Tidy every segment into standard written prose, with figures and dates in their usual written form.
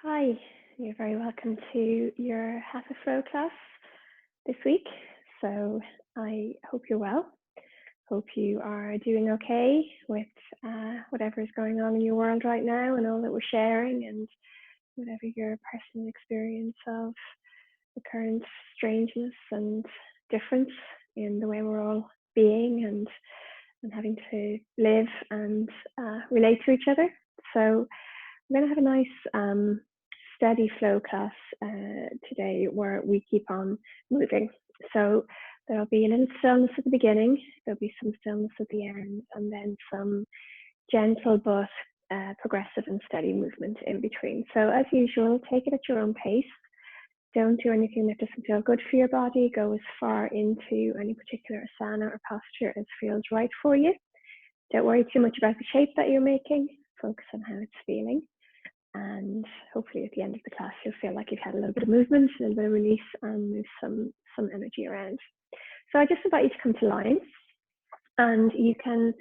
Hi, you're very welcome to your Hatha Flow class this week. So I hope you're well. Hope you are doing okay with whatever is going on in your world right now and all that we're sharing and whatever your personal experience of the current strangeness and difference in the way we're all being and having to live and relate to each other. So we're going to have a nice steady flow class today where we keep on moving. So there'll be a little stillness at the beginning, there'll be some stillness at the end, and then some gentle but progressive and steady movement in between. So as usual, take it at your own pace. Don't do anything that doesn't feel good for your body. Go as far into any particular asana or posture as feels right for you. Don't worry too much about the shape that you're making. Focus on how it's feeling. And hopefully at the end of the class, you'll feel like you've had a little bit of movement, a little bit of release, and move some energy around. So I just invite you to come to line, and you can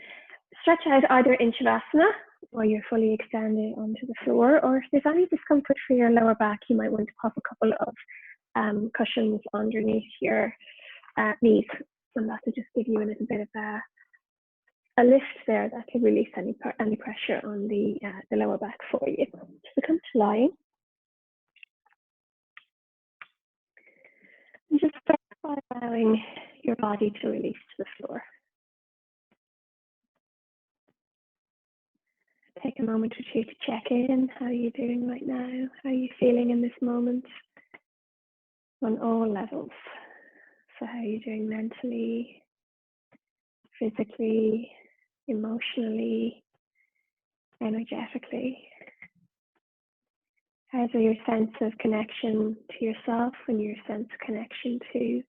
stretch out either in Shavasana, or you're fully extended onto the floor, or if there's any discomfort for your lower back, you might want to pop a couple of cushions underneath your knees, and that will just give you a little bit of a lift there that can release any pressure on the lower back for you. So come to lying. And just start by allowing your body to release to the floor. Take a moment or two to check in. How are you doing right now? How are you feeling in this moment on all levels? So how are you doing mentally, physically, emotionally, energetically? How's your sense of connection to yourself and your sense of connection to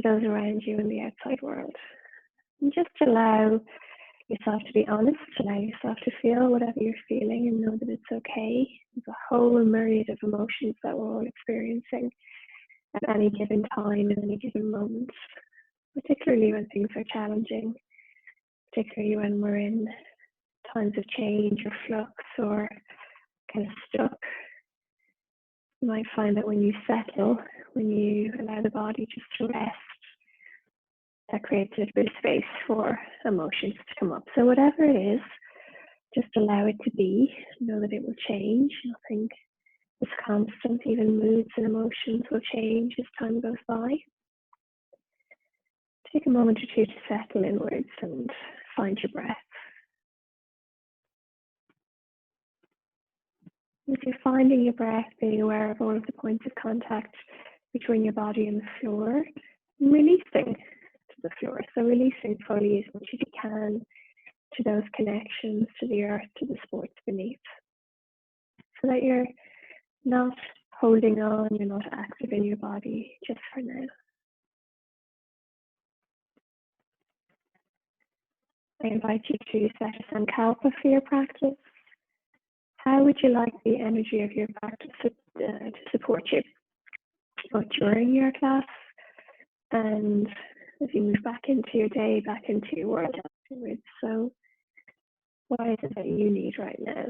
those around you in the outside world? And just allow yourself to be honest, allow yourself to feel whatever you're feeling and know that it's okay. There's a whole myriad of emotions that we're all experiencing at any given time in any given moment, particularly when things are challenging, particularly when we're in times of change or flux or kind of stuck. You might find that when you settle, when you allow the body just to rest, that creates a little bit of space for emotions to come up. So whatever it is, just allow it to be. Know that it will change. Nothing is constant. Even moods and emotions will change as time goes by. Take a moment or two to settle inwards and find your breath. If you're finding your breath, being aware of all of the points of contact between your body and the floor, and releasing to the floor. So releasing fully as much as you can to those connections, to the earth, to the supports beneath. So that you're not holding on, you're not active in your body just for now. I invite you to set a sankalpa for your practice. How would you like the energy of your practice to support you, both during your class and as you move back into your day, back into your world afterwards? So what is it that you need right now?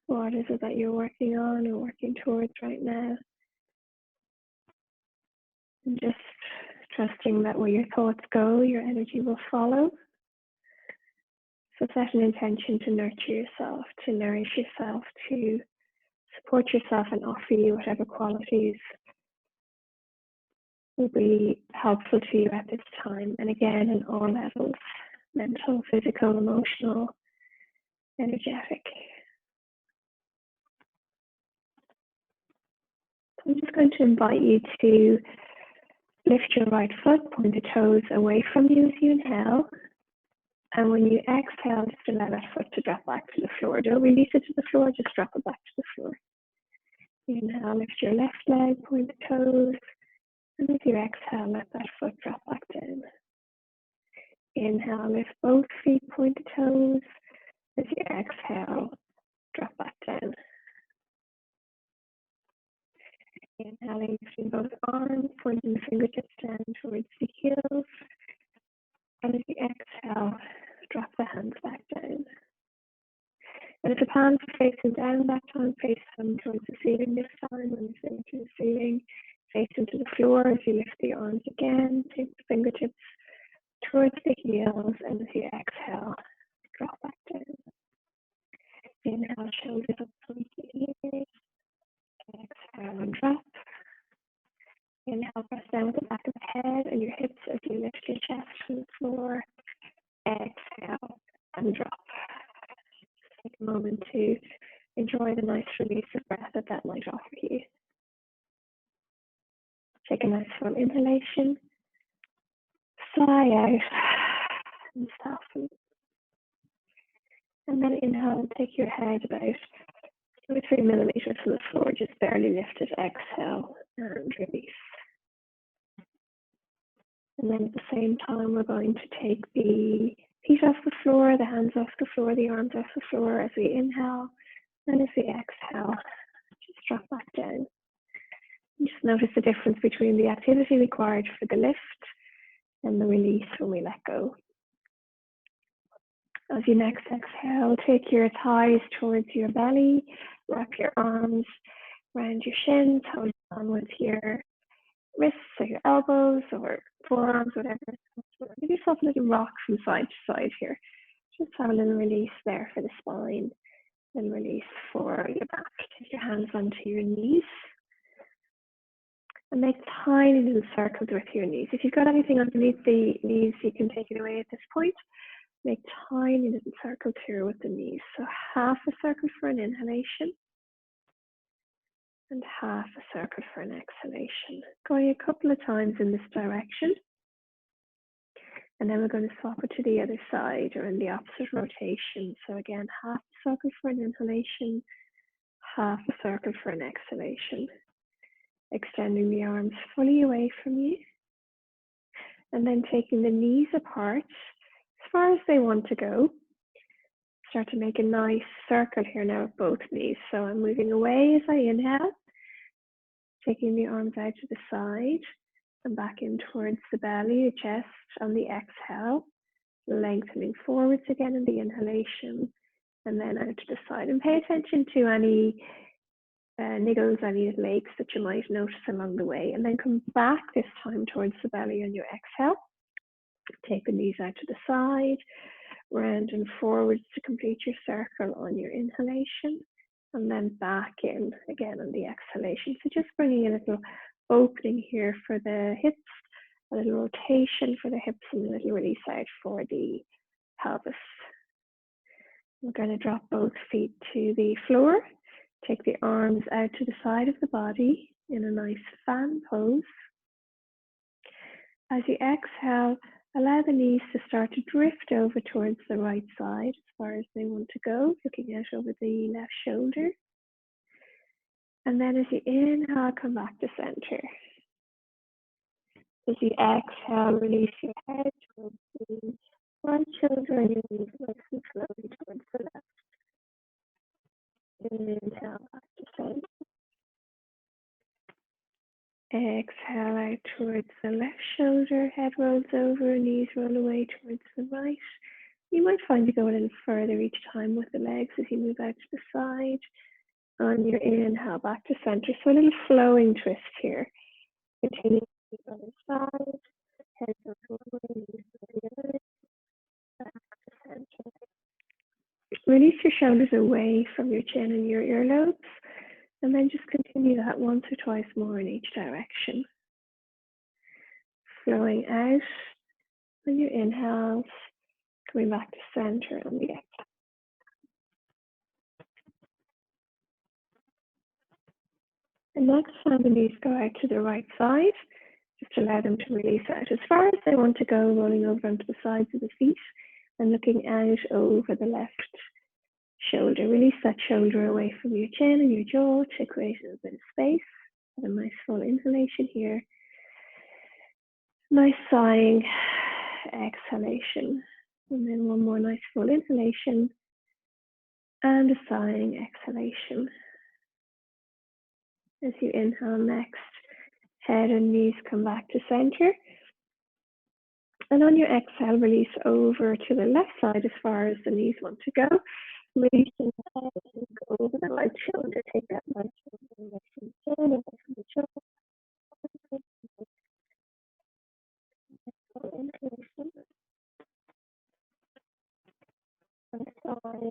What is it that you're working on or working towards right now? And just trusting that where your thoughts go, your energy will follow. So set an intention to nurture yourself, to nourish yourself, to support yourself and offer you whatever qualities will be helpful to you at this time. And again, in all levels, mental, physical, emotional, energetic. So I'm just going to invite you to lift your right foot, point the toes away from you as you inhale. And when you exhale, just allow that foot to drop back to the floor. Don't release it to the floor, just drop it back to the floor. Inhale, lift your left leg, point the toes. And as you exhale, let that foot drop back down. Inhale, lift both feet, point the toes. As you exhale, drop back down. Inhaling, lifting both arms, pointing the fingertips down towards the heels. And as you exhale, drop the hands back down. And if the palms are facing down that time, face them towards the ceiling this time. When you face to the ceiling, face into the floor as you lift the arms again. Take the fingertips towards the heels, and as you exhale, drop back down. Inhale, shoulders up towards the ears. Exhale and drop. Inhale, press down with the back of the head and your hips as you lift your chest from the floor. Exhale and drop. Take a moment to enjoy the nice release of breath that might offer you. Take a nice full inhalation. Sigh out and soften. And then inhale and take your head about 2 or 3 millimeters from the floor. Just barely lift it. Exhale and release. And then at the same time, we're going to take the feet off the floor, the hands off the floor, the arms off the floor as we inhale. And as we exhale, just drop back down. And just notice the difference between the activity required for the lift and the release when we let go. As you next exhale, take your thighs towards your belly, wrap your arms around your shins, hold on with your wrists or your elbows or forearms, whatever. Give yourself a little rock from side to side here. Just have a little release there for the spine and release for your back. Take your hands onto your knees and make tiny little circles with your knees. If you've got anything underneath the knees, you can take it away at this point. Make tiny little circles here with the knees. So half a circle for an inhalation and half a circle for an exhalation. Going a couple of times in this direction. And then we're going to swap it to the other side or in the opposite rotation. So again, half a circle for an inhalation, half a circle for an exhalation. Extending the arms fully away from you. And then taking the knees apart as far as they want to go. Start to make a nice circle here now with both knees. So I'm moving away as I inhale. Taking the arms out to the side and back in towards the belly, your chest on the exhale. Lengthening forwards again in the inhalation and then out to the side. And pay attention to any niggles, any little aches that you might notice along the way. And then come back this time towards the belly on your exhale. Take the knees out to the side, round and forwards to complete your circle on your inhalation. And then back in again on the exhalation. So just bringing a little opening here for the hips, a little rotation for the hips, and a little release out for the pelvis. We're going to drop both feet to the floor. Take the arms out to the side of the body in a nice fan pose. As you exhale, allow the knees to start to drift over towards the right side as far as they want to go, looking out over the left shoulder. And then as you inhale, come back to center. As you exhale, release your head towards the right shoulder and your knees nice and slowly towards the left. Inhale, back to center. Exhale out towards the left shoulder, head rolls over, knees roll away towards the right. You might find you go a little further each time with the legs as you move out to the side. On your inhale, back to center. So a little flowing twist here. Continue to the other side. Head goes forward, knees go together. Back to center. Release your shoulders away from your chin and your earlobes. And then just continue that once or twice more in each direction. Flowing out on your inhales, coming back to center on the exhale. And next time the knees go out to the right side, just allow them to release out as far as they want to go, rolling over onto the sides of the feet and looking out over the left shoulder. Release that shoulder away from your chin and your jaw to create a bit of space. And a nice full inhalation here. Nice sighing exhalation. And then one more nice full inhalation and a sighing exhalation. As you inhale next, head and knees come back to center. And on your exhale, release over to the left side as far as the knees want to go. Releasing the head and go over the right shoulder. Take that right shoulder and lift from the shoulder. Inhalation and side.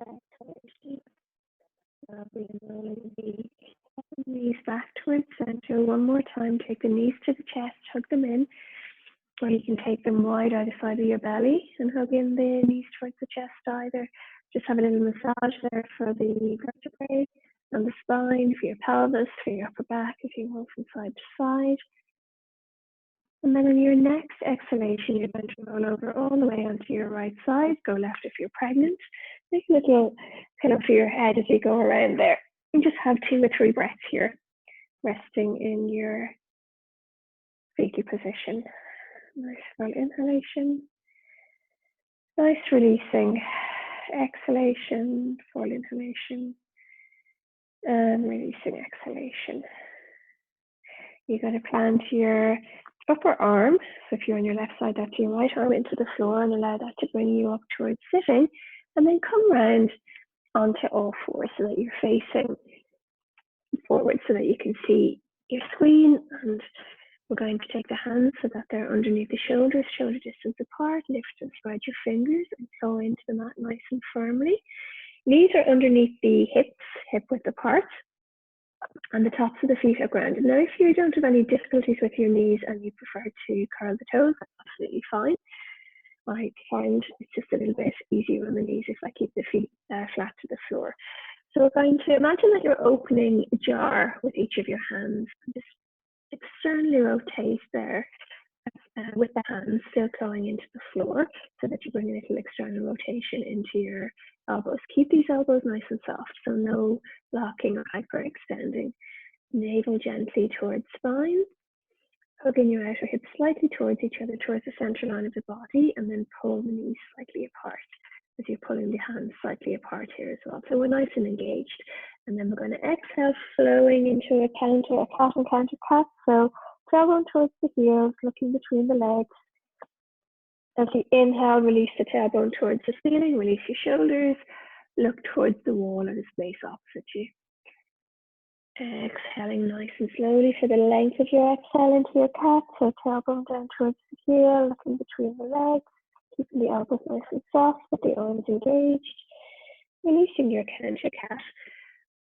Exhalation. Rolling the knees back towards center. One more time. Take the knees to the chest. Hug them in. Or you can take them wide either side of your belly and hug in the knees towards the chest either. Just have a little massage there for the vertebrae and the spine, for your pelvis, for your upper back if you roll from side to side. And then on your next exhalation, you're going to roll over all the way onto your right side. Go left if you're pregnant. Make a little pillow for your head as you go around there. And just have 2 or 3 breaths here, resting in your fetal position. Nice full inhalation. Nice releasing. Exhalation, full inhalation. And releasing exhalation. You're going to plant your upper arm, so if you're on your left side, that's your right arm into the floor and allow that to bring you up towards sitting. And then come round onto all fours so that you're facing forward so that you can see your screen. And we're going to take the hands so that they're underneath the shoulders, shoulder distance apart. Lift and spread your fingers and flow into the mat nice and firmly. Knees are underneath the hips, hip width apart. And the tops of the feet are grounded. Now, if you don't have any difficulties with your knees and you prefer to curl the toes, that's absolutely fine. I find it's just a little bit easier on the knees if I keep the feet flat to the floor. So we're going to imagine that you're opening a jar with each of your hands. Just externally rotate there with the hands still going into the floor so that you bring a little external rotation into your elbows. Keep these elbows nice and soft, so no locking or hyperextending. Navel gently towards spine, hugging your outer hips slightly towards each other, towards the center line of the body, and then pull the knees slightly apart as you're pulling the hands slightly apart here as well. So we're nice and engaged. And then we're going to exhale, flowing into a counter, a cat and counter cat. So tailbone towards the heels, looking between the legs. As you inhale, release the tailbone towards the ceiling, release your shoulders, look towards the wall or the space opposite you. Exhaling nice and slowly for the length of your exhale into your cat. So tailbone down towards the heel, looking between the legs, keeping the elbows nice and soft, with the arms engaged. Releasing your counter cat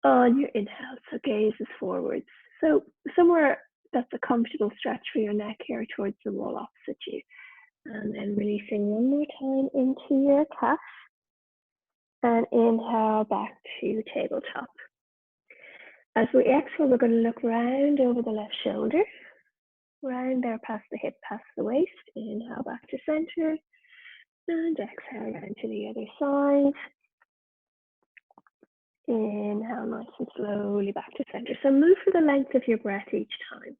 on your inhale, so gaze is forwards. So somewhere that's a comfortable stretch for your neck here towards the wall opposite you. And then releasing one more time into your cat. And inhale back to tabletop. As we exhale, we're going to look round over the left shoulder. Round there past the hip, past the waist. Inhale back to center. And exhale round to the other side. Inhale nice and slowly back to center. So move for the length of your breath each time.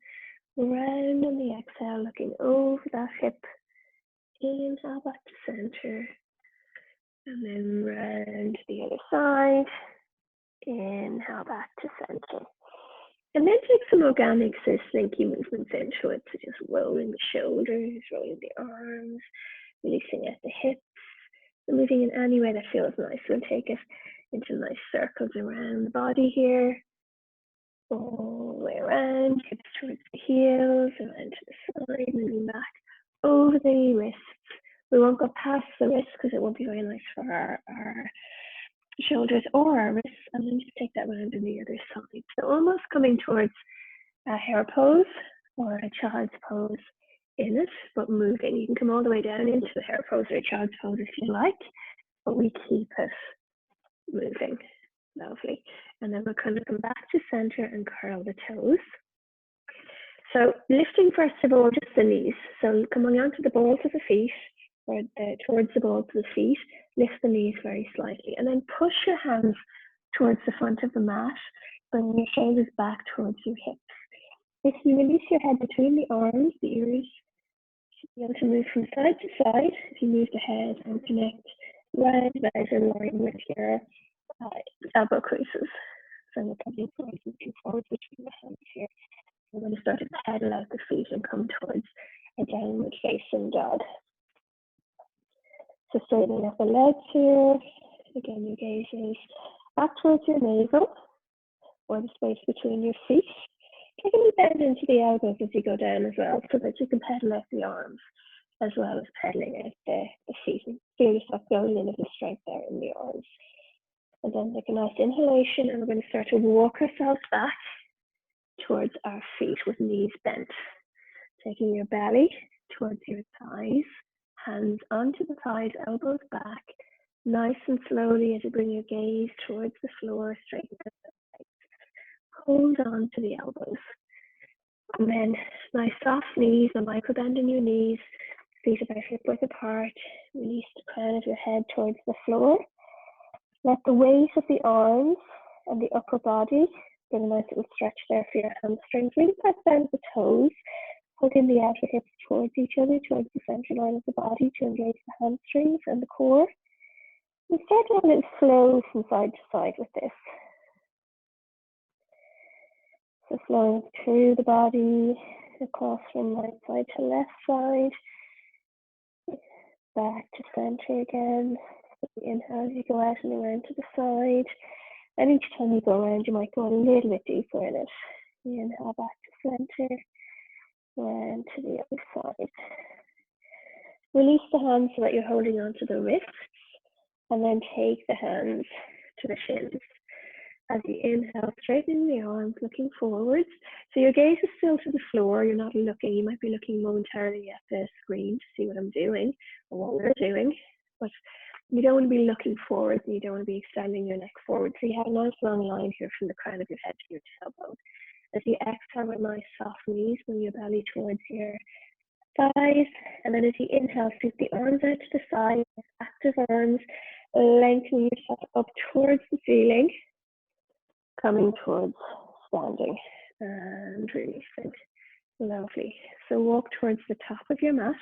Round on the exhale, looking over that hip. Inhale back to center. And then round to the other side. Inhale back to center. And then take some organic, so slinky movements into it. So just rolling the shoulders, rolling the arms, releasing at the hips. So moving in any way that feels nice. We'll take it into nice circles around the body here. All the way around, hips towards the heels, around to the side, moving back over the wrists. We won't go past the wrists because it won't be very nice for our shoulders or our wrists, and then just take that round to the other side. So almost coming towards a hare pose or a child's pose in it, but moving. You can come all the way down into the hare pose or a child's pose if you like, but we keep it moving. Lovely. And then we're going to come back to center and curl the toes. So lifting first of all just the knees. So coming onto the balls of the feet, or towards the balls of the feet, lift the knees very slightly, and then push your hands towards the front of the mat, bringing your shoulders back towards your hips. If you release your head between the arms, the ears should be able to move from side to side. If you move the head and connect right about in line with your elbow creases. and we're coming forwards between the hands here. We're going to start to pedal out the feet and come towards a downward facing dog. So straightening up the legs here. Again, your gaze is back towards your navel or the space between your feet. Take a little bend into the elbows as you go down as well, so that you can pedal out the arms as well as pedaling out the feet. And feel yourself going in a bit of strength there in the arms. And then take a nice inhalation, and we're going to start to walk ourselves back towards our feet with knees bent. Taking your belly towards your thighs, hands onto the thighs, elbows back, nice and slowly as you bring your gaze towards the floor, straighten out the legs. Hold on to the elbows. And then nice soft knees, a micro bend in your knees, feet about hip width apart, release the crown of your head towards the floor. Let the weight of the arms and the upper body get a nice little stretch there for your hamstrings. Really press down the toes, hugging the outer hips towards each other, towards the central line of the body to engage the hamstrings and the core. And start down a little flow from side to side with this. So flowing through the body, across from right side to left side, back to center again. Inhale as you go out and around to the side. And each time you go around, you might go a little bit deeper in it. Inhale back to center, and to the other side. Release the hands so that you're holding on to the wrists, and then take the hands to the shins. As you inhale, straightening the arms, looking forwards. So your gaze is still to the floor. You're not looking. You might be looking momentarily at the screen to see what I'm doing or what we're doing, but you don't want to be looking forward, and you don't want to be extending your neck forward. So you have a nice long line here from the crown of your head to your tailbone. As you exhale with nice soft knees, bring your belly towards your thighs. And then as you inhale, scoop the arms out to the side, active arms, lengthen yourself up towards the ceiling, coming towards standing and releasing. Lovely. So walk towards the top of your mat.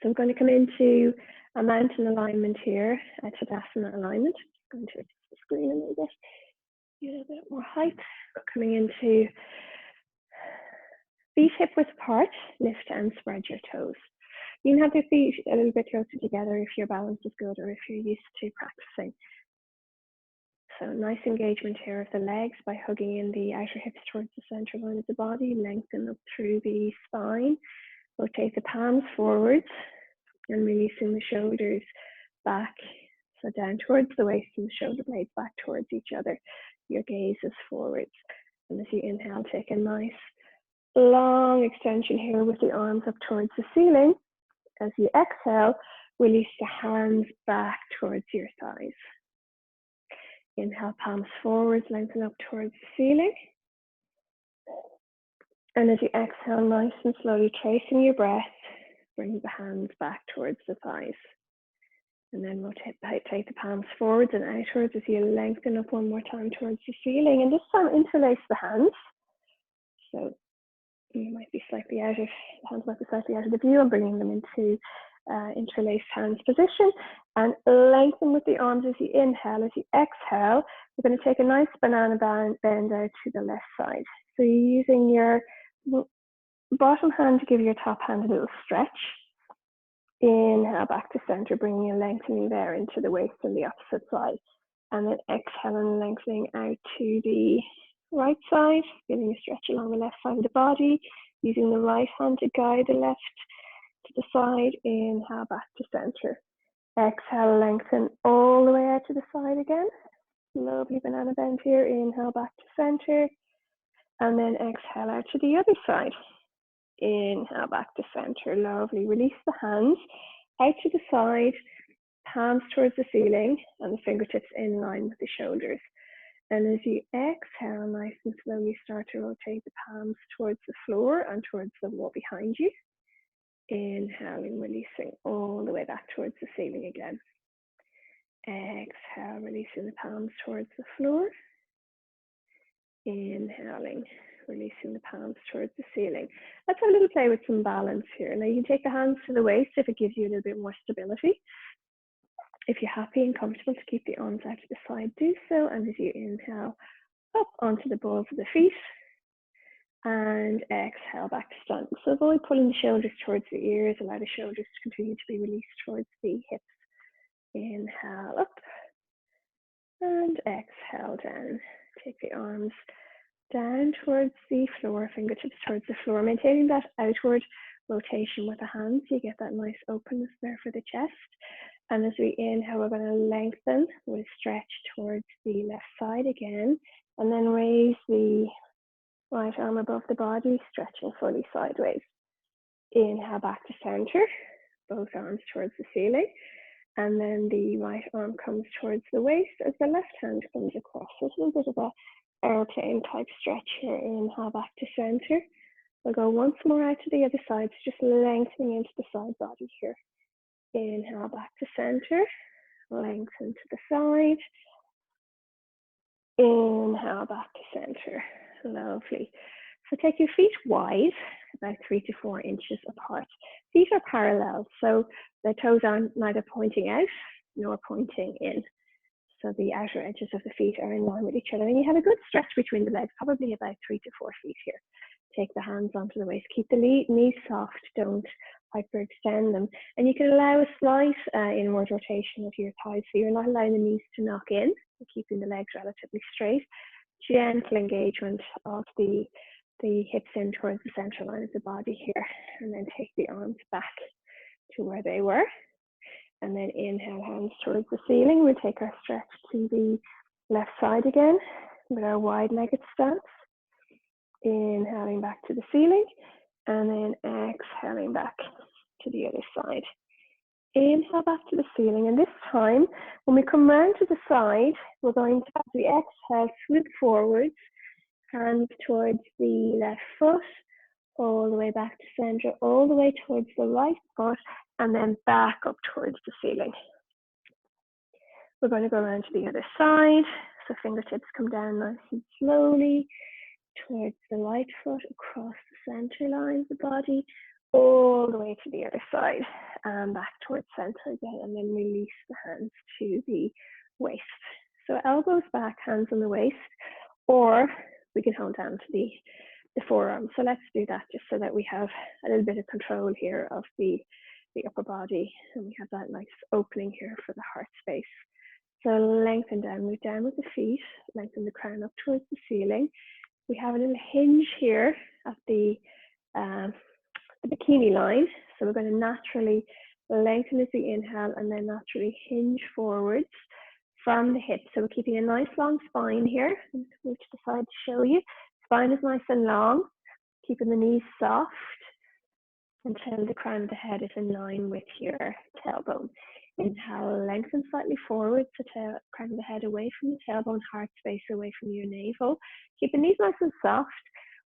So I'm going to come into a mountain alignment here, a Shavasana alignment. I'm going to adjust the screen a little bit, get a little bit more height. Coming into feet hip width apart, lift and spread your toes. You can have your feet a little bit closer together if your balance is good or if you're used to practicing. So nice engagement here of the legs by hugging in the outer hips towards the central line of the body, lengthen up through the spine. Rotate the palms forwards and releasing the shoulders back. So down towards the waist and the shoulder blades back towards each other. Your gaze is forwards. And as you inhale, take a nice long extension here with the arms up towards the ceiling. As you exhale, release the hands back towards your thighs. Inhale, palms forwards, lengthen up towards the ceiling. And as you exhale, nice and slowly tracing your breath, bring the hands back towards the thighs. And then rotate the palms forwards and outwards as you lengthen up one more time towards the ceiling. And this time interlace the hands. So you might be slightly out of, the hands might be slightly out of the view. I'm bringing them into interlaced hands position. And lengthen with the arms as you inhale. As you exhale, we're going to take a nice banana bend out to the left side. So you're using your bottom hand to give your top hand a little stretch. Inhale back to center, bringing a lengthening there into the waist and the opposite side. And then exhale and lengthening out to the right side, giving a stretch along the left side of the body, using the right hand to guide the left to the side. Inhale back to center. Exhale, lengthen all the way out to the side again. Lovely banana bend here. Inhale back to center. And then exhale out to the other side. Inhale back to center. Lovely. Release the hands out to the side, palms towards the ceiling, and the fingertips in line with the shoulders. And as you exhale, nice and slowly start to rotate the palms towards the floor and towards the wall behind you. Inhaling, releasing all the way back towards the ceiling again. Exhale, releasing the palms towards the floor. Inhaling, releasing the palms towards the ceiling. Let's have a little play with some balance here. Now you can take the hands to the waist if it gives you a little bit more stability. If you're happy and comfortable to keep the arms out to the side, do so. And as you inhale, up onto the balls of the feet. And exhale back to stand. So avoid pulling the shoulders towards the ears. Allow the shoulders to continue to be released towards the hips. Inhale up. And exhale down. Take the arms down towards the floor, fingertips towards the floor, maintaining that outward rotation with the hands. You get that nice openness there for the chest. And as we inhale, we're going to lengthen with stretch towards the left side again, and then raise the right arm above the body, stretching fully sideways. Inhale back to center, both arms towards the ceiling. And then the right arm comes towards the waist as the left hand comes across. So it's a little bit of a airplane type stretch here. Inhale back to center. We'll go once more out to the other side, so just lengthening into the side body here. Inhale back to center, lengthen to the side. Inhale back to center. Lovely. So take your feet wide, about 3 to 4 inches apart. Feet are parallel, so the toes are neither pointing out nor pointing in. So the outer edges of the feet are in line with each other. And you have a good stretch between the legs, probably about 3 to 4 feet here. Take the hands onto the waist. Keep the knees soft. Don't hyperextend them. And you can allow a slight inward rotation of your thighs. So you're not allowing the knees to knock in. You're keeping the legs relatively straight. Gentle engagement of the hips in towards the central line of the body here. And then take the arms back to where they were. And then inhale, hands towards the ceiling. We'll take our stretch to the left side again with our wide-legged stance. Inhaling back to the ceiling, and then exhaling back to the other side. Inhale back to the ceiling, and this time, when we come round to the side, we're going to, as we exhale, swoop forwards, hands towards the left foot, all the way back to center, all the way towards the right foot, and then back up towards the ceiling. We're going to go around to the other side, so fingertips come down nice and slowly, towards the right foot, across the center line of the body, all the way to the other side, and back towards center again, and then release the hands to the waist. So elbows back, hands on the waist, or we can hold down to the forearm. So let's do that just so that we have a little bit of control here of the upper body, and we have that nice opening here for the heart space. So lengthen down, move down with the feet, lengthen the crown up towards the ceiling. We have a little hinge here at the bikini line. So we're going to naturally lengthen as we inhale and then naturally hinge forwards from the hips. So we're keeping a nice long spine here. I'm going to move to the side to show you. Spine is nice and long, keeping the knees soft until the crown of the head is in line with your tailbone. Inhale, lengthen slightly forward, so crown of the head away from the tailbone, heart space away from your navel. Keep the knees nice and soft,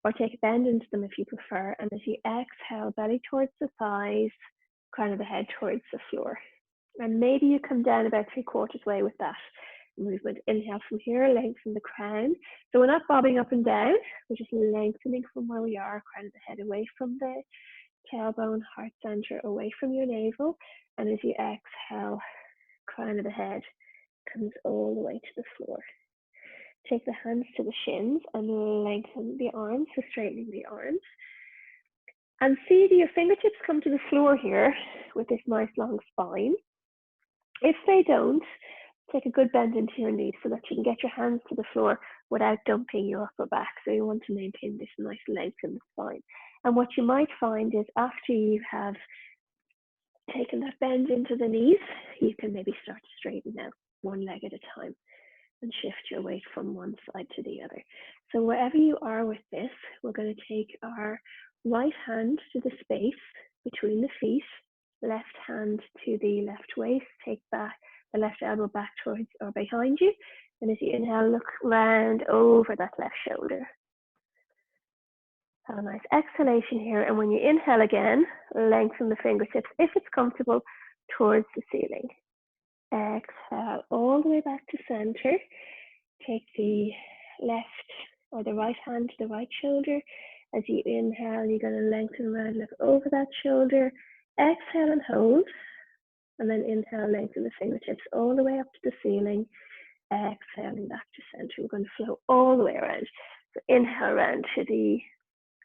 or take a bend into them if you prefer. And as you exhale, belly towards the thighs, crown of the head towards the floor. And maybe you come down about 3/4 way with that movement. Inhale from here, lengthen the crown. So we're not bobbing up and down, we're just lengthening from where we are, crown of the head away from the tailbone, heart center away from your navel. And as you exhale, crown of the head comes all the way to the floor. Take the hands to the shins and lengthen the arms, so straightening the arms. And see your fingertips come to the floor here with this nice long spine. If they don't, take a good bend into your knees so that you can get your hands to the floor without dumping your upper back. So you want to maintain this nice length in the spine. And what you might find is after you have taken that bend into the knees, you can maybe start to straighten out one leg at a time and shift your weight from one side to the other. So wherever you are with this, we're going to take our right hand to the space between the feet, left hand to the left waist, take back the left elbow back towards or behind you. And as you inhale, look round over that left shoulder. Have a nice exhalation here. And when you inhale again, lengthen the fingertips, if it's comfortable, towards the ceiling. Exhale all the way back to center. Take the left or the right hand to the right shoulder. As you inhale, you're going to lengthen around, look over that shoulder. Exhale and hold. And then inhale, lengthen the fingertips all the way up to the ceiling. Exhaling back to center. We're going to flow all the way around. So inhale around to the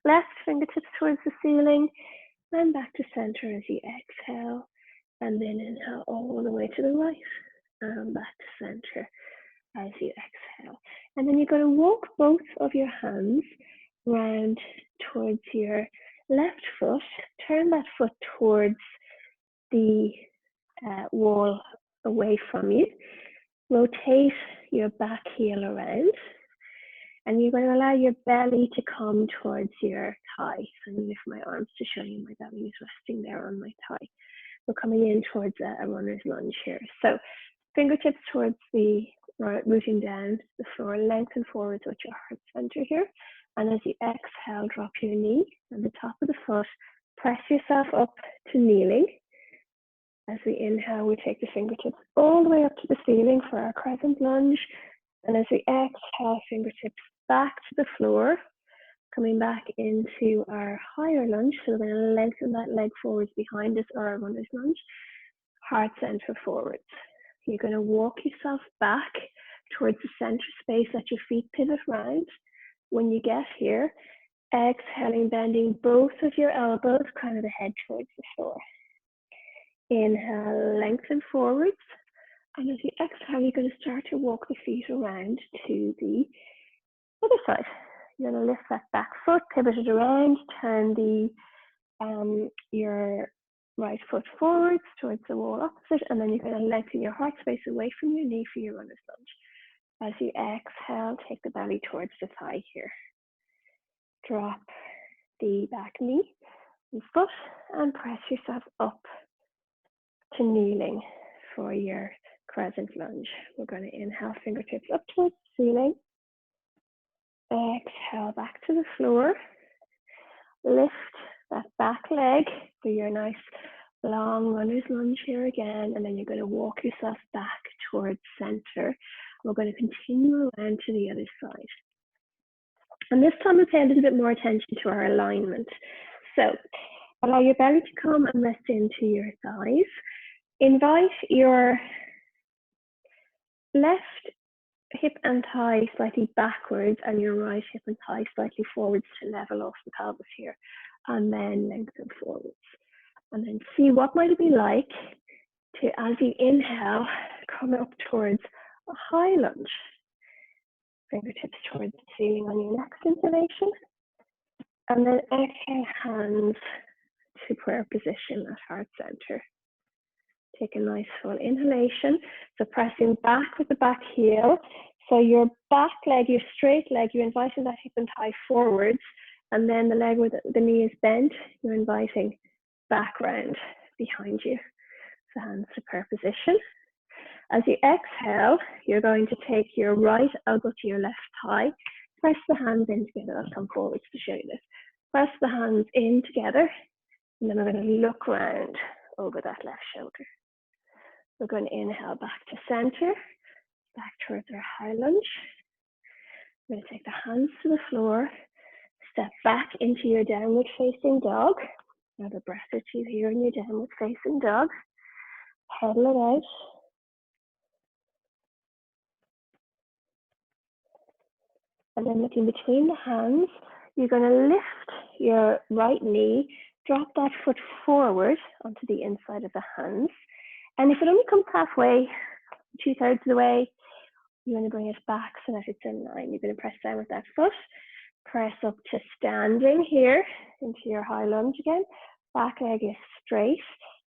left, fingertips towards the ceiling, and back to center as you exhale. And then inhale all the way to the right, and back to center as you exhale. And then you're going to walk both of your hands round towards your left foot. Turn that foot towards the wall away from you. Rotate your back heel around, and you're going to allow your belly to come towards your thigh. So I'm going to lift my arms to show you my belly is resting there on my thigh. We're coming in towards a runner's lunge here. So fingertips towards the, rooting down the floor, lengthen forwards with your heart center here. And as you exhale, drop your knee on the top of the foot, press yourself up to kneeling. As we inhale, we take the fingertips all the way up to the ceiling for our crescent lunge. And as we exhale, fingertips back to the floor, coming back into our higher lunge. So we're going to lengthen that leg forwards behind us, or our runner's lunge, heart center forwards. You're going to walk yourself back towards the center space, let your feet pivot round. When you get here, exhaling, bending both of your elbows, crown of the head towards the floor. Inhale, lengthen forwards. And as you exhale, you're going to start to walk the feet around to the other side. You're going to lift that back foot, pivot it around, turn your right foot forwards towards the wall opposite, and then you're going to lengthen your heart space away from your knee for your runner's lunge. As you exhale, take the belly towards the thigh here. Drop the back knee and foot and press yourself up to kneeling for your crescent lunge. We're going to inhale, fingertips up towards the ceiling. Exhale, back to the floor. Lift that back leg for your nice long runner's lunge here again, and then you're going to walk yourself back towards center. We're going to continue around to the other side. And this time we'll pay a little bit more attention to our alignment. So allow your belly to come and rest into your thighs. Invite your left hip and thigh slightly backwards and your right hip and thigh slightly forwards to level off the pelvis here, and then lengthen forwards. And then see what might it be like to, as you inhale, come up towards a high lunge. Fingertips towards the ceiling on your next inhalation. And then exhale, hands to prayer position at heart center. Take a nice full inhalation. So pressing back with the back heel. So your back leg, your straight leg, you're inviting that hip and thigh forwards. And then the leg where the knee is bent, you're inviting back round behind you. So hands to prayer position. As you exhale, you're going to take your right elbow to your left thigh. Press the hands in together. I'll come forwards to show you this. Press the hands in together. And then we're going to look round over that left shoulder. We're going to inhale back to center, back towards our high lunge. We're going to take the hands to the floor, step back into your downward facing dog. Have a breath or two here in your downward facing dog. Pedal it out. And then looking between the hands, you're going to lift your right knee, drop that foot forward onto the inside of the hands. And if it only comes halfway, 2/3 of the way, you're going to bring it back so that it's in line. You're going to press down with that foot, press up to standing here into your high lunge again. Back leg is straight.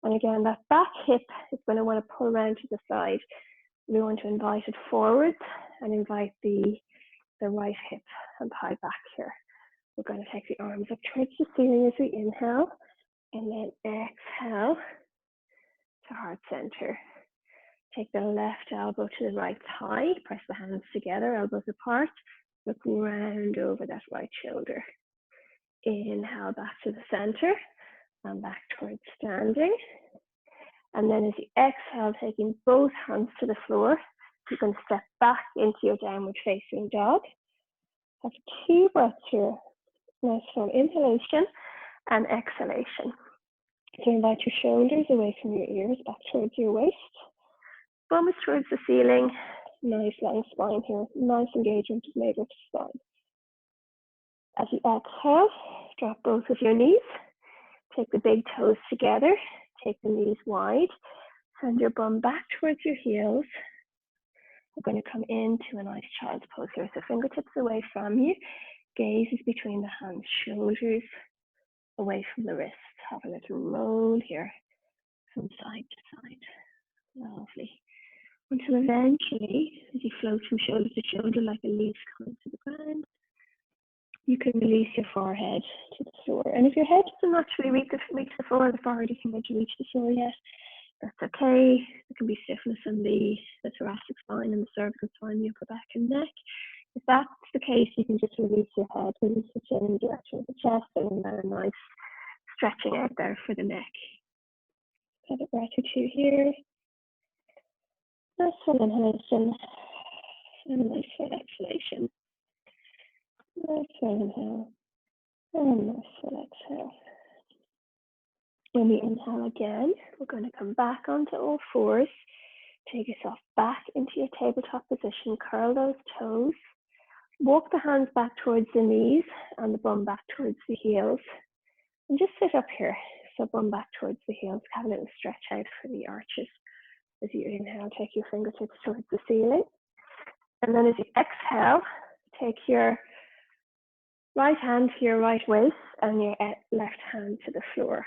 And again, that back hip is going to want to pull around to the side. We want to invite it forward and invite the right hip and thigh back here. We're going to take the arms up towards the ceiling as we inhale, and then exhale to heart center. Take the left elbow to the right thigh, press the hands together, elbows apart, look round over that right shoulder. Inhale back to the center and back towards standing. And then as you exhale, taking both hands to the floor, you can step back into your downward facing dog. Have 2 breaths here. Nice full inhalation and exhalation. So invite your shoulders away from your ears, back towards your waist. Bum is towards the ceiling. Nice long spine here. Nice engagement of navel to spine. As you exhale, drop both of your knees. Take the big toes together. Take the knees wide. Send your bum back towards your heels. We're going to come into a nice child's pose here. So fingertips away from you. Gaze is between the hands. Shoulders away from the wrists. Have a little roll here from side to side. Lovely. Until eventually, as you float from shoulder to shoulder like a leaf coming to the ground, you can release your forehead to the floor. And if your head doesn't actually reach the floor, the forehead isn't going to reach the floor yet, that's okay. There can be stiffness in the thoracic spine and the cervical spine, the upper back and neck. If that's the case, you can just release your head, release the chin in the direction of the chest, and then a nice stretching out there for the neck. Have a breath or two here. Nice full inhalation and a nice full exhalation. Nice full inhale and nice full exhale. When we inhale again, we're going to come back onto all fours. Take yourself back into your tabletop position. Curl those toes. Walk the hands back towards the knees and the bum back towards the heels. And just sit up here. So bum back towards the heels. Have a little stretch out for the arches. As you inhale, take your fingertips towards the ceiling. And then as you exhale, take your right hand to your right waist and your left hand to the floor.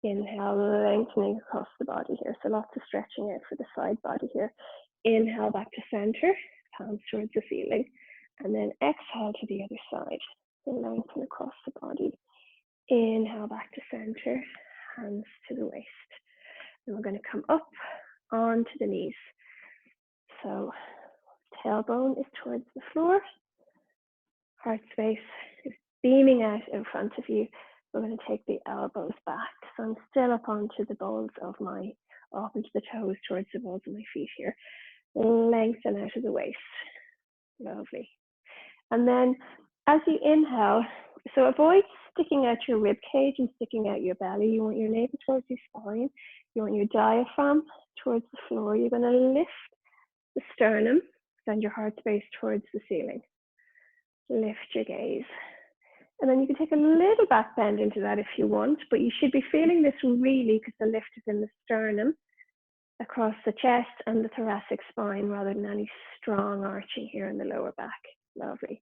Inhale, lengthening across the body here. So lots of stretching out for the side body here. Inhale back to center, palms towards the ceiling. And then exhale to the other side. So lengthen across the body. Inhale back to center, hands to the waist. And we're going to come up onto the knees. So tailbone is towards the floor. Heart space is beaming out in front of you. We're going to take the elbows back. So I'm still up onto the balls of up into the toes towards the balls of my feet here. Lengthen out of the waist. Lovely. And then as you inhale, so avoid sticking out your rib cage and sticking out your belly. You want your navel towards your spine. You want your diaphragm towards the floor. You're going to lift the sternum, send your heart space towards the ceiling. Lift your gaze. And then you can take a little back bend into that if you want, but you should be feeling this really because the lift is in the sternum, across the chest and the thoracic spine rather than any strong arching here in the lower back. Lovely.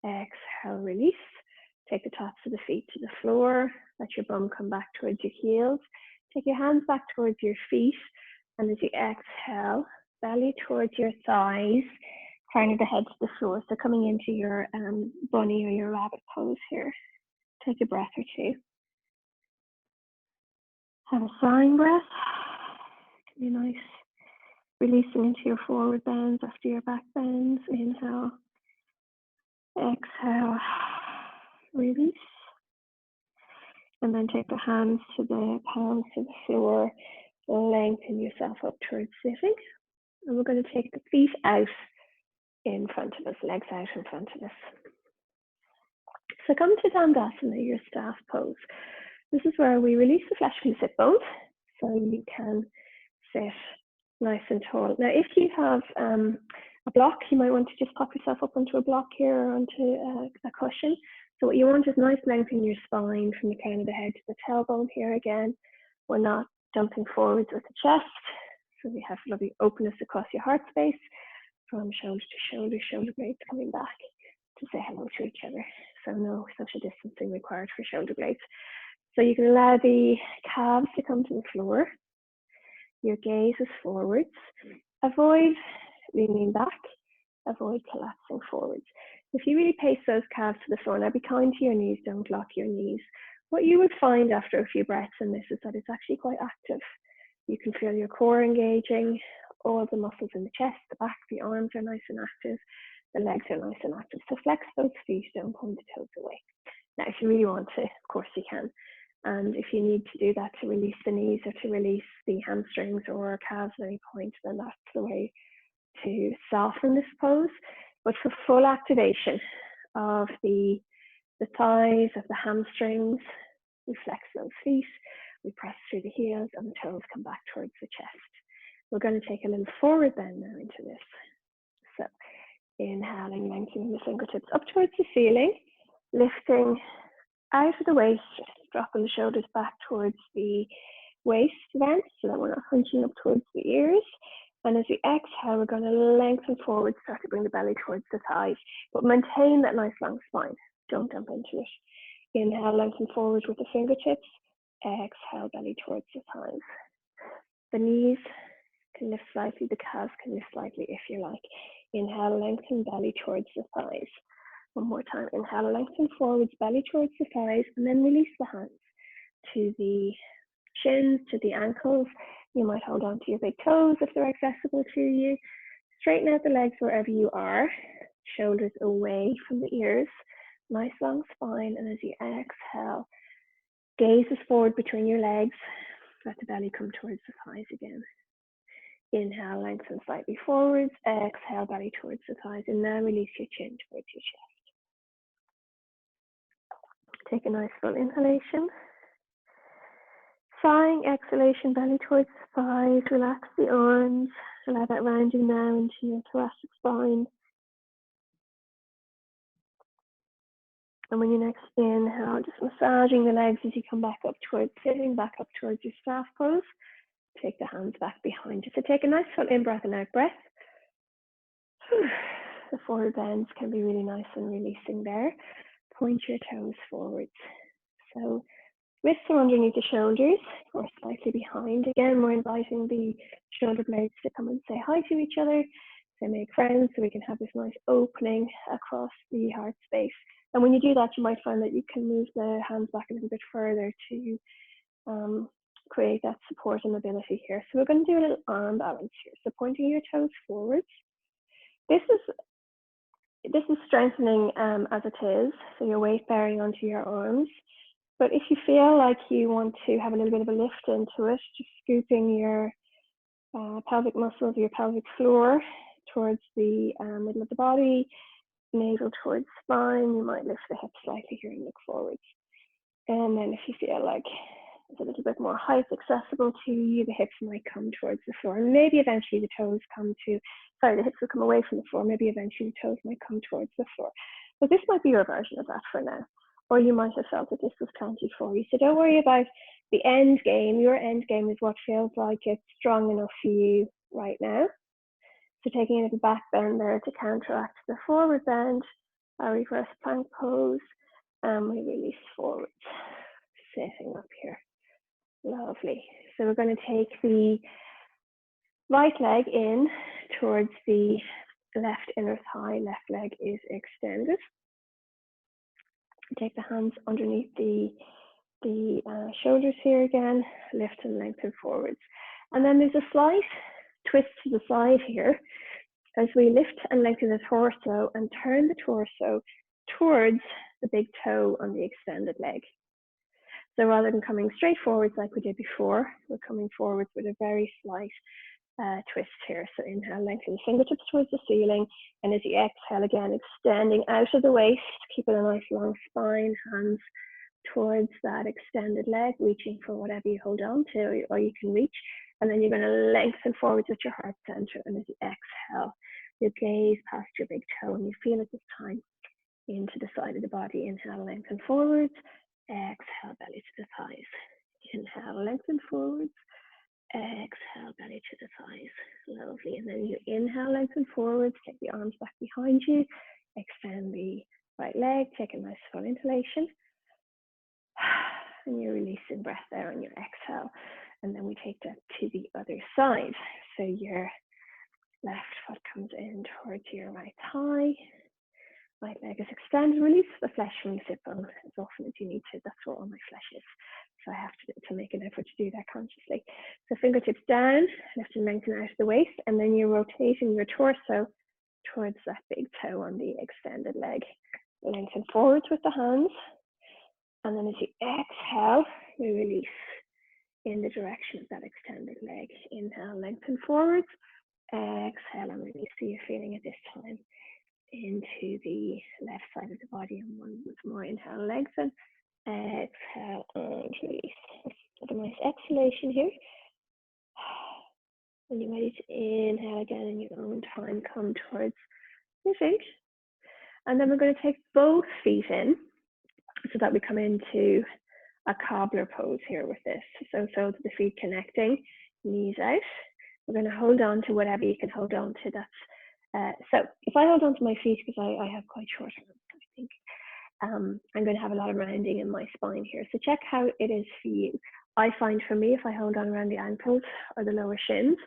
Exhale, release. Take the tops of the feet to the floor. Let your bum come back towards your heels. Take your hands back towards your feet. And as you exhale, belly towards your thighs, crown of the head to the floor. So coming into your bunny or your rabbit pose here. Take a breath or two. Have a sighing breath. Be nice. Releasing into your forward bends after your back bends. Inhale. Exhale. Release. And then take the hands to the palms to the floor. Lengthen yourself up towards sitting. And we're going to take the feet out in front of us, legs out in front of us. So come to Dandasana, your staff pose. This is where we release the flesh from the sit bones, so you can sit nice and tall. Now, if you have a block, you might want to just pop yourself up onto a block here or onto a cushion. So what you want is nice length in your spine from the crown of the head to the tailbone here again. We're not jumping forwards with the chest, so we have lovely openness across your heart space. From shoulder to shoulder blades coming back to say hello to each other. So no social distancing required for shoulder blades. So you can allow the calves to come to the floor. Your gaze is forwards. Avoid leaning back. Avoid collapsing forwards. If you really pace those calves to the floor, now be kind to your knees, don't lock your knees. What you would find after a few breaths in this is that it's actually quite active. You can feel your core engaging. All the muscles in the chest, the back, the arms are nice and active. The legs are nice and active. So flex those feet, don't point the toes away. Now, if you really want to, of course you can. And if you need to do that to release the knees or to release the hamstrings or calves at any point, then that's the way to soften this pose. But for full activation of the thighs, of the hamstrings, we flex those feet. We press through the heels and the toes come back towards the chest. We're going to take a little forward bend now into this. So inhaling, lengthening the fingertips up towards the ceiling, lifting out of the waist, dropping the shoulders back towards the waist vent so that we're not hunching up towards the ears. And as we exhale, we're going to lengthen forward, start to bring the belly towards the thighs, but maintain that nice long spine. Don't dump into it. Inhale, lengthen forward with the fingertips. Exhale, belly towards the thighs. The knees can lift slightly, the calves can lift slightly if you like. Inhale, lengthen belly towards the thighs. One more time. Inhale, lengthen forwards, belly towards the thighs, and then release the hands to the shins, to the ankles. You might hold on to your big toes if they're accessible to you. Straighten out the legs wherever you are. Shoulders away from the ears. Nice long spine. And as you exhale, gaze is forward between your legs. Let the belly come towards the thighs again. Inhale, lengthen slightly forwards. Exhale, belly towards the thighs. And now release your chin towards your chest. Take a nice full inhalation. Sighing, exhalation, belly towards the thighs. Relax the arms. Allow that rounding now into your thoracic spine. And when you next inhale, just massaging the legs as you come back up towards sitting, back up towards your staff pose. Take the hands back behind you. So take a nice full in-breath and out-breath. The forward bends can be really nice and releasing there. Point your toes forwards. So wrists are underneath the shoulders or slightly behind. Again, we're inviting the shoulder blades to come and say hi to each other, to make friends, so we can have this nice opening across the heart space. And when you do that, you might find that you can move the hands back a little bit further to create that support and mobility here. So we're going to do a little arm balance here. So pointing your toes forwards. This is strengthening as it is, so your weight bearing onto your arms. But if you feel like you want to have a little bit of a lift into it, just scooping your pelvic muscles, your pelvic floor towards the middle of the body, navel towards spine, you might lift the hips slightly here and look forwards. And then if you feel like it's a little bit more height accessible to you, the hips might come towards the floor. And maybe eventually the toes come to, sorry, the hips will come away from the floor. Maybe eventually the toes might come towards the floor. But this might be your version of that for now. Or you might have felt that this was plenty for you. So don't worry about the end game. Your end game is what feels like it's strong enough for you right now. So taking a little back bend there to counteract the forward bend, a reverse plank pose, and we release forward, sitting up here. Lovely. So we're going to take the right leg in towards the left inner thigh. Left leg is extended. Take the hands underneath the shoulders here again, lift and lengthen forwards. And then there's a slight twist to the side here as we lift and lengthen the torso and turn the torso towards the big toe on the extended leg. So rather than coming straight forwards like we did before, we're coming forwards with a very slight twist here. So inhale, lengthen the fingertips towards the ceiling, and as you exhale again, extending out of the waist, keeping a nice long spine, hands towards that extended leg, reaching for whatever you hold on to or you can reach, and then you're going to lengthen forwards with your heart center, and as you exhale, you gaze past your big toe, and you feel it this time into the side of the body. Inhale, lengthen forwards, exhale, belly to the thighs. Inhale, lengthen forwards, exhale, belly to the thighs. Lovely. And then you inhale, lengthen forwards, take the arms back behind you, extend the right leg, take a nice full inhalation, and you're releasing breath there on your exhale. And then we take that to the other side. So your left foot comes in towards your right thigh. Right leg is extended. Release the flesh from the sit bone as often as you need to. That's where all my flesh is. So I have to make an effort to do that consciously. So fingertips down, lift and lengthen out of the waist, and then you're rotating your torso towards that big toe on the extended leg. Lengthen forwards with the hands. And then as you exhale, we release in the direction of that extended leg. Inhale, lengthen forwards. Exhale and release. So you're feeling it this time into the left side of the body, and one more. Inhale, lengthen. Exhale and release. Get a nice inhalation here. When you're ready to inhale again in your own time, come towards your feet. And then we're going to take both feet in so that we come into a cobbler pose here with this. So soles of the feet connecting, knees out. We're going to hold on to whatever you can hold on to. That's so if I hold on to my feet, because I have quite short arms, I think, I'm going to have a lot of rounding in my spine here. So check how it is for you. I find for me, if I hold on around the ankles or the lower shins,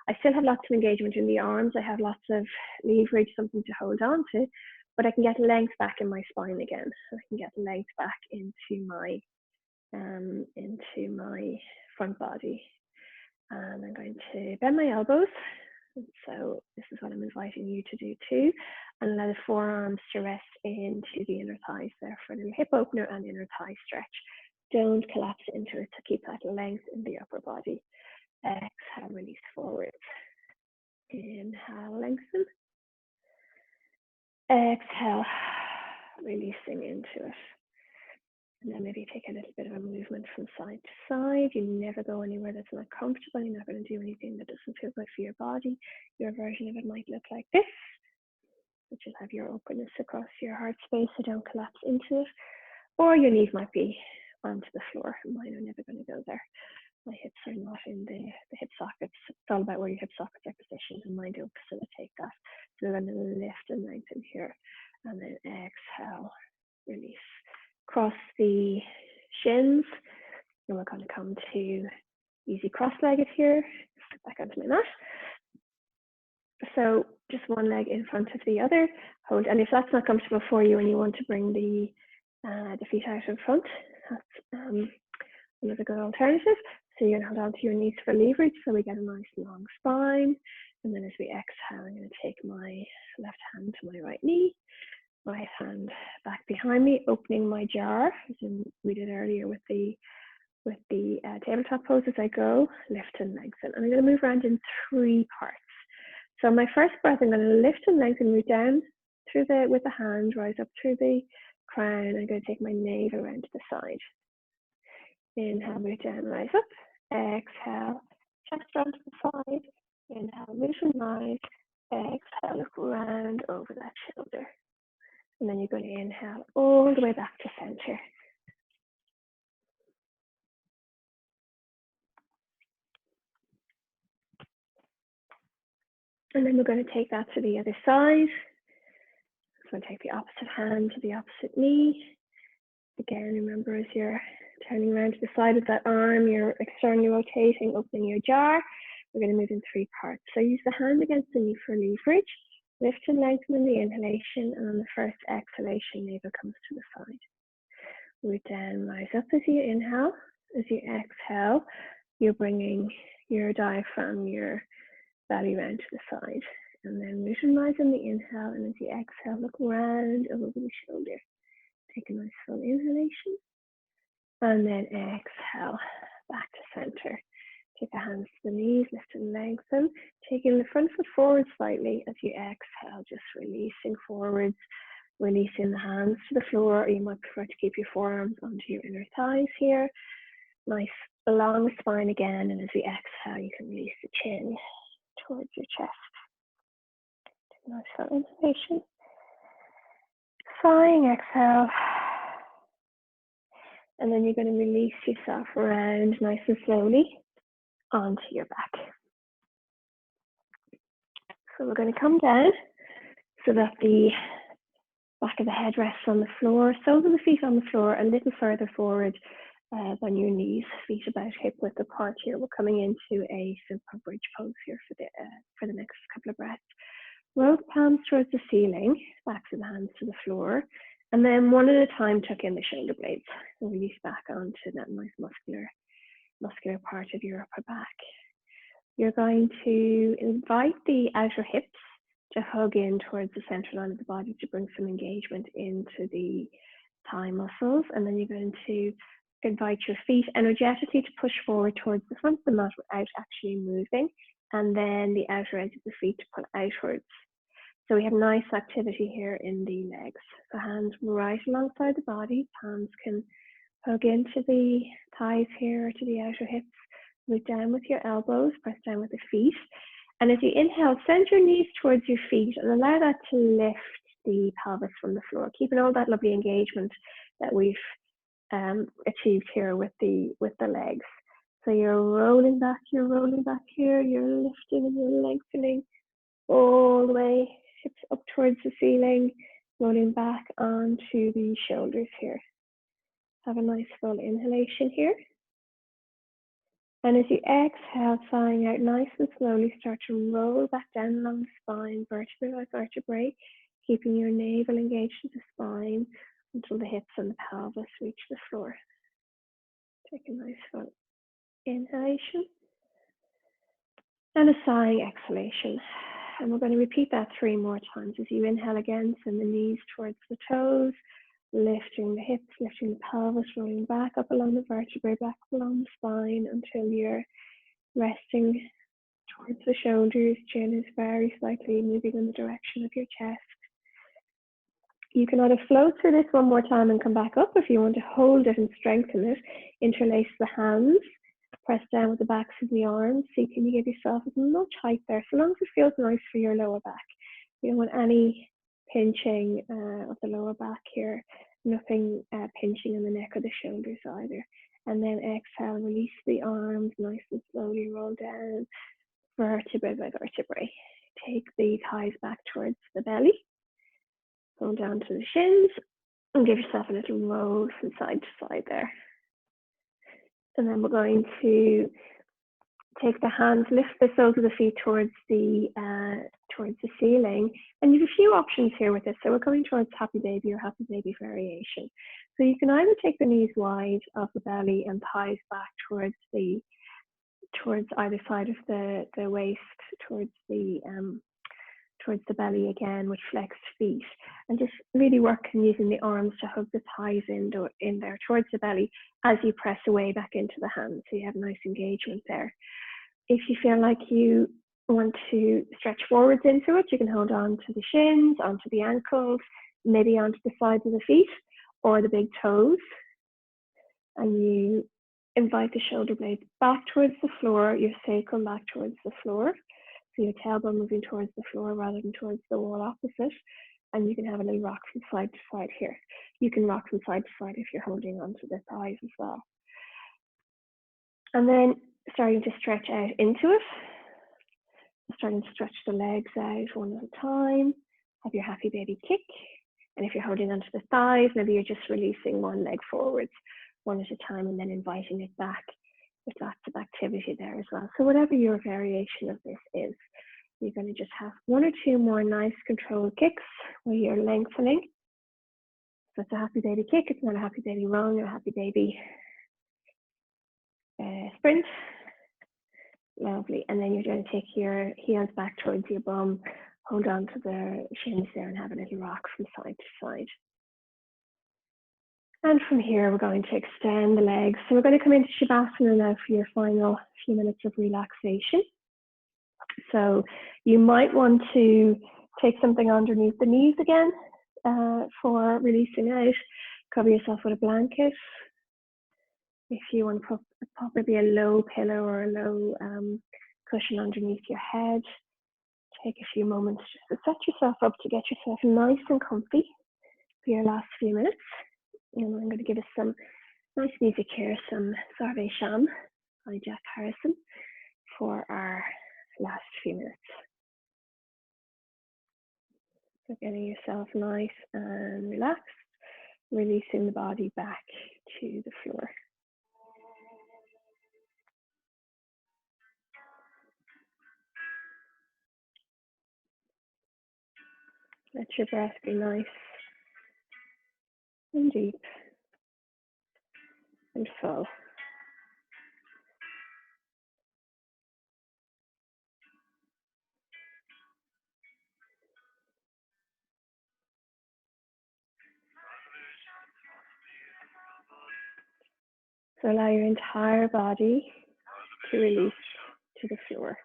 I still have lots of engagement in the arms. I have lots of leverage, something to hold on to, but I can get length back in my spine again. So I can get length back into my front body. And I'm going to bend my elbows. So this is what I'm inviting you to do too. And allow the forearms to rest into the inner thighs there for a little hip opener and inner thigh stretch. Don't collapse into it, to keep that length in the upper body. Exhale, release forward. Inhale, lengthen. Exhale, releasing into it. And then maybe take a little bit of a movement from side to side. You never go anywhere that's not comfortable. You're not going to do anything that doesn't feel good for your body. Your version of it might look like this, which will have your openness across your heart space, so don't collapse into it. Or your knees might be onto the floor. Mine are never going to go there. My hips are not in the hip sockets. It's all about where your hip sockets are positioned, and mine don't facilitate that. So we're going to lift and lengthen here, and then exhale, release. Cross the shins, and we're going to come to easy cross-legged here. Back onto my mat. So just one leg in front of the other. Hold, and if that's not comfortable for you and you want to bring the feet out in front, that's another good alternative. So you're going to hold on to your knees for leverage, so we get a nice long spine. And then as we exhale, I'm going to take my left hand to my right knee. Right hand back behind me, opening my jar, as we did earlier with the tabletop pose. As I go, lift and lengthen. And I'm going to move around in 3 parts. So my first breath, I'm going to lift and lengthen, move down through with the hand, rise up through the crown. I'm going to take my navel around to the side. Inhale, move down, rise up. Exhale, chest round to the side. Inhale, move and rise. Exhale, look round over that shoulder. And then you're going to inhale all the way back to center. And then we're going to take that to the other side. So we'll take the opposite hand to the opposite knee. Again, remember as you're turning around to the side of that arm, you're externally rotating, opening your jar. We're going to move in 3 parts. So use the hand against the knee for leverage. Lift and lengthen in the inhalation, and on the first exhalation, navel comes to the side. Root down, rise up as you inhale. As you exhale, you're bringing your diaphragm, your belly round to the side. And then root and rise in the inhale, and as you exhale, look round over the shoulder. Take a nice full inhalation. And then exhale, back to center. Take the hands to the knees, lift and lengthen. Taking the front foot forward slightly as you exhale, just releasing forwards, releasing the hands to the floor, or you might prefer to keep your forearms onto your inner thighs here. Nice long spine again, and as we exhale, you can release the chin towards your chest. Take a nice full inhalation. Sighing, exhale. And then you're going to release yourself around nice and slowly onto your back. So we're going to come down so that the back of the head rests on the floor, soles of the feet on the floor, a little further forward than your knees, feet about hip width apart here. We're coming into a simple bridge pose here for the next couple of breaths. Roll the palms towards the ceiling, backs of the hands to the floor, and then one at a time tuck in the shoulder blades and release back onto that nice muscular part of your upper back. You're going to invite the outer hips to hug in towards the center line of the body to bring some engagement into the thigh muscles. And then you're going to invite your feet energetically to push forward towards the front of the mat without actually moving. And then the outer edge of the feet to pull outwards. So we have nice activity here in the legs. The hands right alongside the body. Palms can hug into the thighs here or to the outer hips. Root down with your elbows, press down with the feet. And as you inhale, send your knees towards your feet and allow that to lift the pelvis from the floor, keeping all that lovely engagement that we've achieved here with the legs. So you're rolling back here, you're lifting and you're lengthening all the way, hips up towards the ceiling, rolling back onto the shoulders here. Have a nice full inhalation here. And as you exhale, sighing out nice and slowly, start to roll back down along the spine, vertebrae by vertebrae, keeping your navel engaged to the spine until the hips and the pelvis reach the floor. Take a nice full inhalation and a sighing exhalation. And we're going to repeat that 3 more times. As you inhale again, send the knees towards the toes, lifting the hips, lifting the pelvis, rolling back up along the vertebrae, back along the spine until you're resting towards the shoulders. Chin is very slightly moving in the direction of your chest. You can either float through this 1 more time and come back up. If you want to hold it and strengthen it, interlace the hands, press down with the backs of the arms. See, can you give yourself as much height there, so long as it feels nice for your lower back. You don't want any pinching of the lower back here, nothing pinching in the neck or the shoulders either. And then exhale, release the arms, nice and slowly roll down, vertebrae by vertebrae. Take the thighs back towards the belly, go down to the shins, and give yourself a little roll from side to side there. And then we're going to take the hands, lift the soles of the feet towards the ceiling. And you have a few options here with this. So we're coming towards Happy Baby or Happy Baby variation. So you can either take the knees wide of the belly and thighs back towards either side of the waist, towards the belly again with flexed feet, and just really work on using the arms to hug the thighs in there towards the belly as you press away back into the hands, so you have nice engagement there. If you feel like you want to stretch forwards into it, you can hold on to the shins, onto the ankles, maybe onto the sides of the feet or the big toes, and you invite the shoulder blades back towards the floor, your sacrum back towards the floor. So your tailbone moving towards the floor rather than towards the wall opposite. And you can have a little rock from side to side here. You can rock from side to side if you're holding onto the thighs as well. And then starting to stretch out into it. Starting to stretch the legs out one at a time. Have your Happy Baby kick. And if you're holding onto the thighs, maybe you're just releasing one leg forwards one at a time and then inviting it back. With lots of activity there as well. So whatever your variation of this is, you're going to just have 1 or 2 more nice controlled kicks where you're lengthening. So it's a Happy Baby kick, it's not a Happy Baby run or a Happy Baby sprint. Lovely. And then you're going to take your heels back towards your bum, hold on to the shins there and have a little rock from side to side. And from here, we're going to extend the legs. So we're going to come into Shavasana now for your final few minutes of relaxation. So you might want to take something underneath the knees again for releasing out. Cover yourself with a blanket. If you want to pop maybe a low pillow or a low cushion underneath your head. Take a few moments just to set yourself up to get yourself nice and comfy for your last few minutes. And I'm going to give us some nice music here, some Shavasana by Jack Harrison for our last few minutes. So getting yourself nice and relaxed, releasing the body back to the floor. Let your breath be nice and deep and full. So allow your entire body to release to the floor.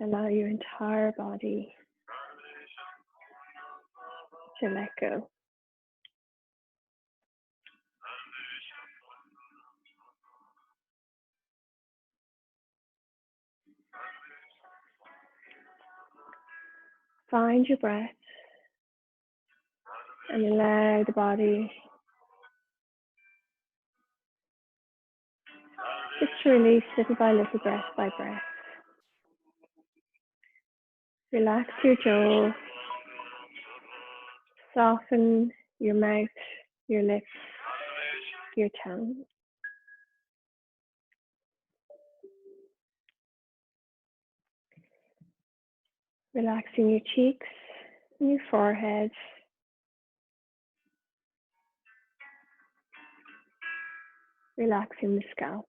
Allow your entire body to let go. Find your breath and allow the body just to release little by little, breath by breath. Relax your jaw, soften your mouth, your lips, your tongue. Relaxing your cheeks and your forehead. Relaxing the scalp.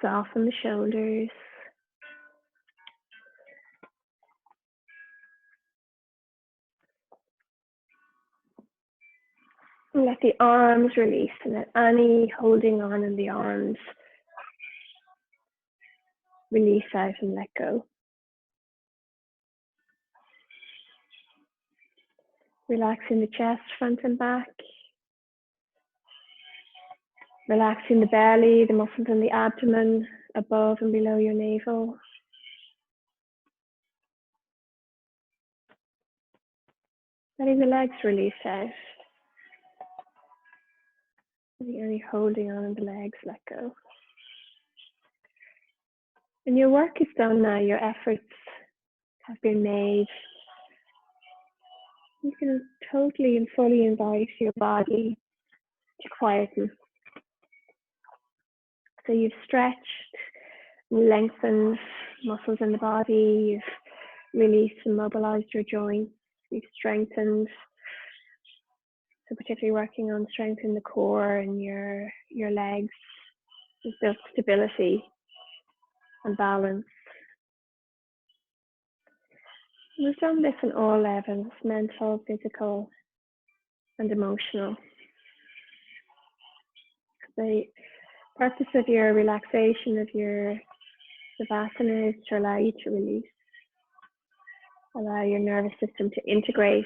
Soften the shoulders. And let the arms release, and let any holding on in the arms release out and let go. Relaxing the chest, front and back. Relaxing the belly, the muscles in the abdomen, above and below your navel. Letting the legs release out. Letting any holding on in the legs let go. And your work is done now, your efforts have been made. You can totally and fully invite your body to quieten. So you've stretched, lengthened muscles in the body, you've released and mobilized your joints, you've strengthened. So particularly working on strengthening the core and your legs. You've built stability and balance. We've done this on all levels, mental, physical, and emotional. The purpose of your relaxation of your Shavasana is to allow you to release, allow your nervous system to integrate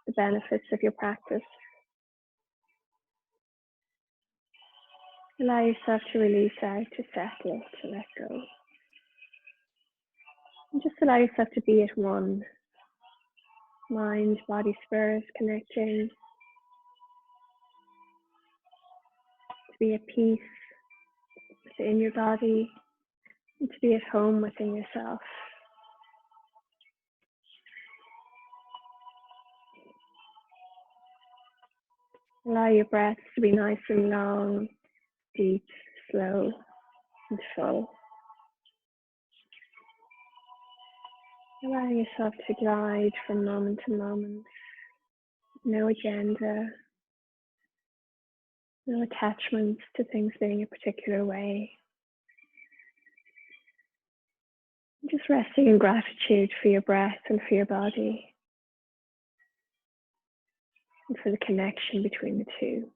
the benefits of your practice. Allow yourself to release out, to settle, to let go. And just allow yourself to be at one. Mind, body, spirit connecting. To be at peace within your body. And to be at home within yourself. Allow your breaths to be nice and long, deep, slow, and full. Allow yourself to glide from moment to moment. No agenda, no attachments to things being a particular way. Just resting in gratitude for your breath and for your body, and for the connection between the two.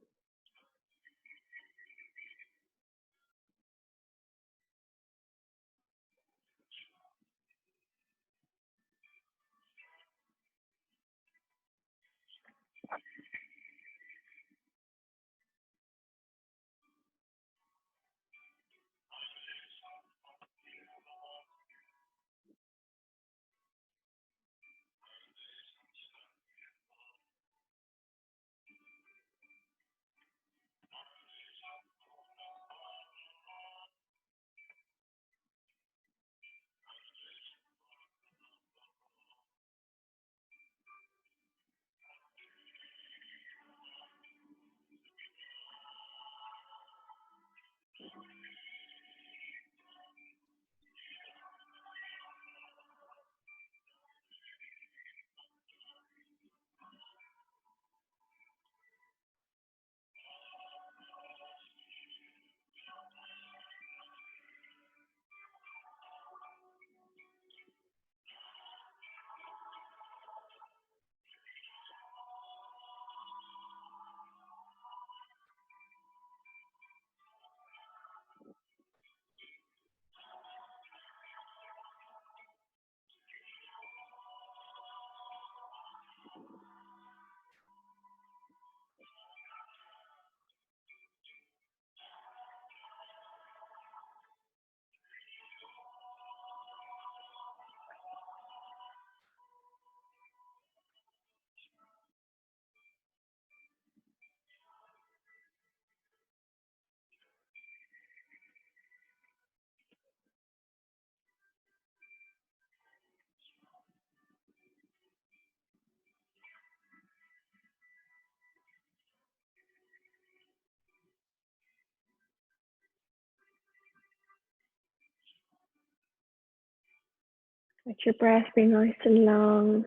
Let your breath be nice and long,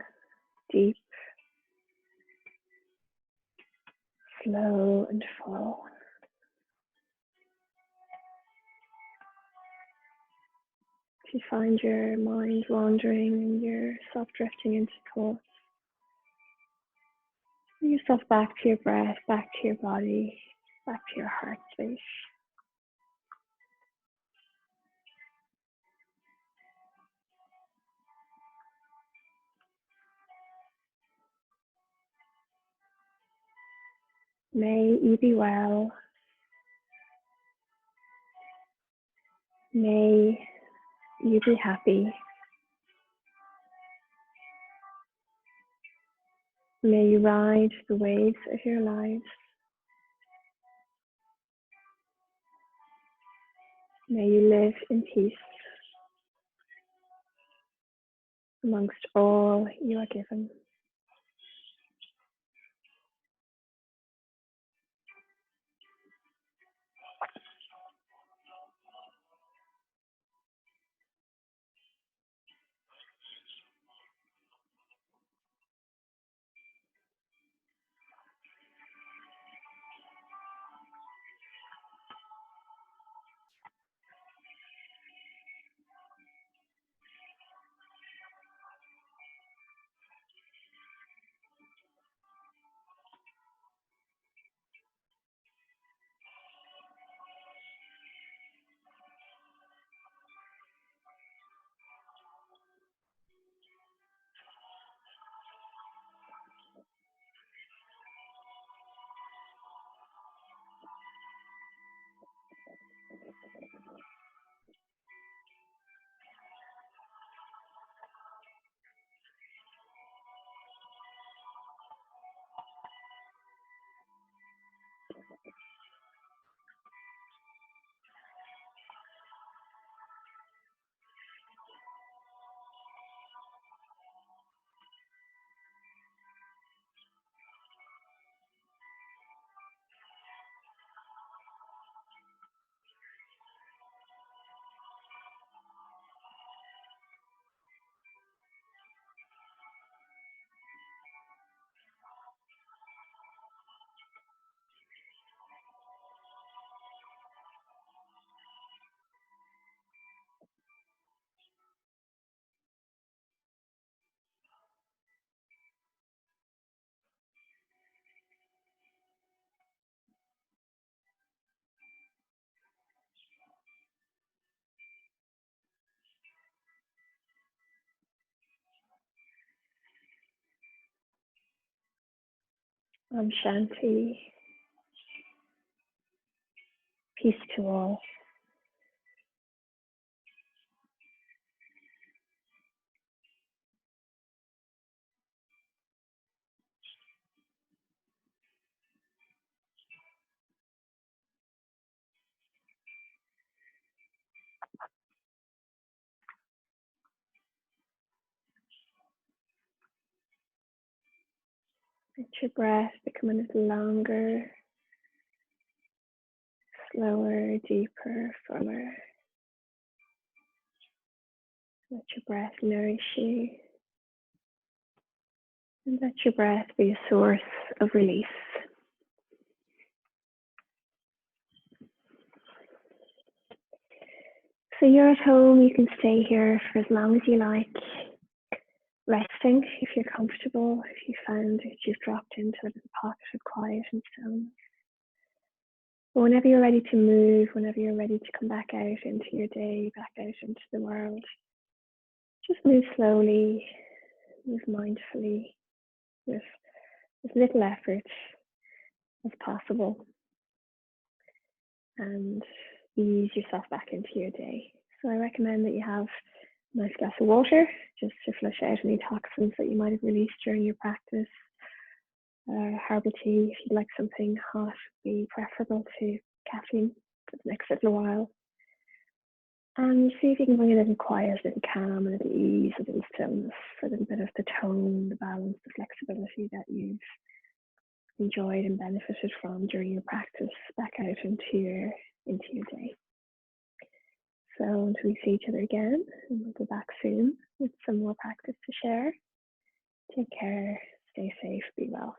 deep, slow and full. If you find your mind wandering and you're self-drifting into thoughts, bring yourself back to your breath, back to your body, back to your heart space. May you be well. May you be happy. May you ride the waves of your lives. May you live in peace amongst all you are given. Om Shanti. Peace to all. Let your breath become a little longer, slower, deeper, fuller. Let your breath nourish you. And let your breath be a source of release. So you're at home, you can stay here for as long as you like, resting if you're comfortable, if you found that you've dropped into a little pocket of quiet and stillness. But whenever you're ready to move, whenever you're ready to come back out into your day, back out into the world, just move slowly, move mindfully, with as little effort as possible, and ease yourself back into your day. So I recommend that you have a nice glass of water just to flush out any toxins that you might have released during your practice. Herbal tea, if you'd like something hot, would be preferable to caffeine for the next little while. And see if you can bring a little quiet, a little calm, a little ease, a little stillness, a little bit of the tone, the balance, the flexibility that you've enjoyed and benefited from during your practice back out into your day. So until we see each other again, and we'll be back soon with some more practice to share. Take care, stay safe, be well.